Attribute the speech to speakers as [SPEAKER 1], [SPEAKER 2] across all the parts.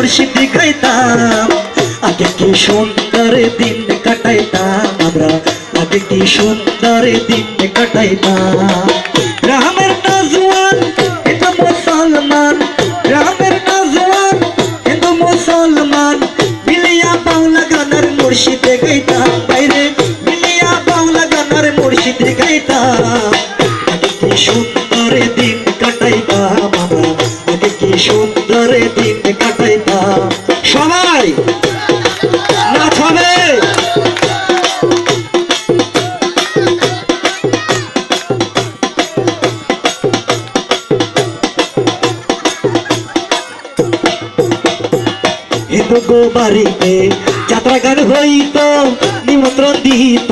[SPEAKER 1] মুর্শিদি গাইতাম আগে কি সুন্দর দিন কাটাইতাম আমরা আগে কি সুন্দর দিন কাটাইতাম গ্রামের নজওয়ান হিন্দু মুসলমান গ্রামের নজওয়ান হিন্দু মুসলমান মিলিয়া বাংলা গানের মুর্শিদি গাইতাম বাইরে মিলিয়া বাংলা গানের মুর্শিদি গাইতাম আগে কি সুন্দর দিন কাটাইতাম আমরা আগে কি সুন্দর দিন কাটাইতাম সবাই নাচ হবে হিন্দু বাড়িতে যাত্রা গান হইতো নিমন্ত্রণ দিত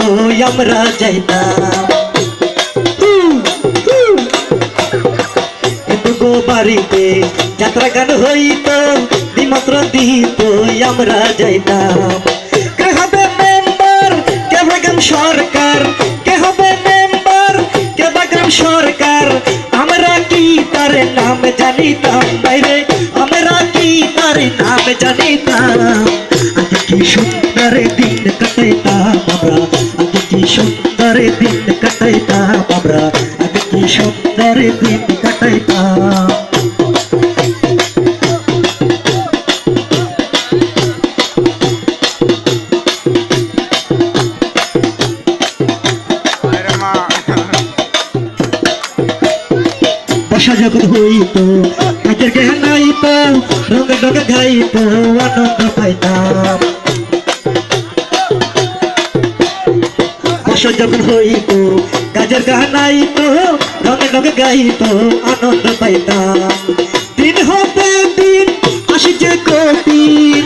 [SPEAKER 1] আমরা যাইতাম হিন্দু বাড়িতে যাত্রা গান হইতো নিমন্ত্রণ দিত আমরা যাইতাম কে হবে মেম্বার কে বাগান সরকার কে হবে মেম্বার কে বাগান সরকার আমরা কি তার নাম জানিতাম বাইরে আমরা কি তার নাম জানিতাম আগে কি সুন্দর দিন কাটাইতাম আমরা আগে কি সুন্দর দিন কাটাইতাম আমরা আগে কি সুন্দর দিন কাটাইতাম বর্ষা যখন হইতো কাজের জ্ঞান আইতো রঙে রঙে গাইতো আনন্দ পাইতাম বর্ষা যখন হইতো কাজের জ্ঞান আইতো রঙে রঙে গাইতো আনন্দ পাইতাম দিন হতে দিন আসি যে কঠিন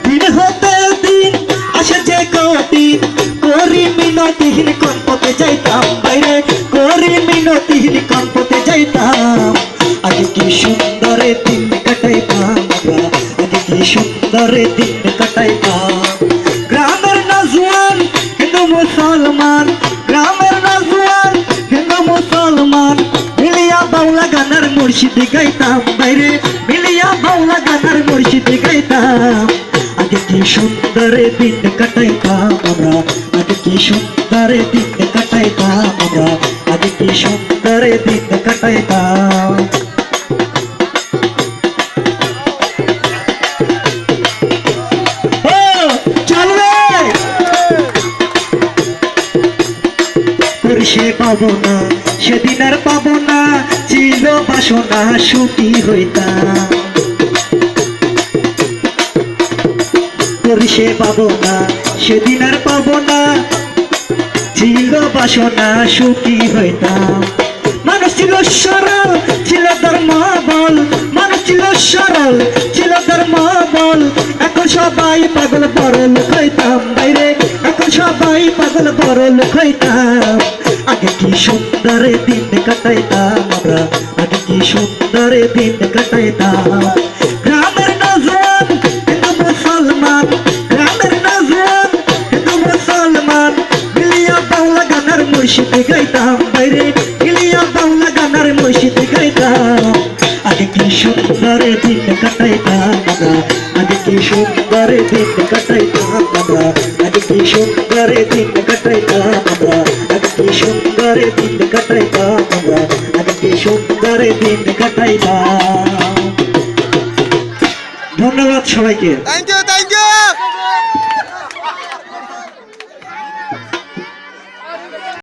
[SPEAKER 1] দিন হতে দিন আসে যে কঠিন করি মিনতিহীন কল্পতে যাইতাম বাইরে করি মিনতিহীন কল্পতে যাইতাম আগে কি সুন্দর দিন কাটাইতাম আমরা আগে কি সুন্দর দিন কাটাইতাম গ্রামের নজওয়ান হিন্দু মুসলমান গ্রামের নজওয়ান হিন্দু মুসলমান মিলিয়া বাংলা গানের মুর্শিদি গাইতাম বাইরে মিলিয়া বাংলা গানের মুর্শিদি গাইতাম আগে কি সুন্দর দিন কাটাইতাম আমরা আগে কি সুন্দর দিন কাটাইতাম আমরা আগে কি সুন্দর দিন কাটাইতাম সে পাবো না সেদিন আর পাবো না ছিল বাসনা সুখী হইতাম সে পাবো না সেদিন আর পাবো না ছিল বাসনা সুখী হইতাম মানুষ ছিল সরল ছিল ধর্ম বল মানুষ ছিল সরল ছিল ধর্ম বল এখন সবাই পাগল বড় লোক হইতাম বাইরে এখন সবাই পাগল বড় লোক হইতাম আগে কি সুন্দর দিন কাটাইতাম আমরা আগে কি সুন্দর দিন কাটাইতাম গ্রামের নজওয়ান হিন্দু মুসলমান গ্রামের নজওয়ান হিন্দু মুসলমান মিলিয়া বাংলা গানের মুর্শিদি গাইতাম বাইরে মিলিয়া বাংলা গানের মুর্শিদি গাইতাম আগে কি সুন্দর দিন কাটাইতাম আমরা আগে কি সুন্দর দিন কাটাইতাম আমরা আগে কি সুন্দর দিন কাটাইতাম আমরা আগে কি সুন্দর দিন কাটাইতাম আমরা আগে কি সুন্দর দিন কাটাইতাম ধন্যবাদ সবাইকে।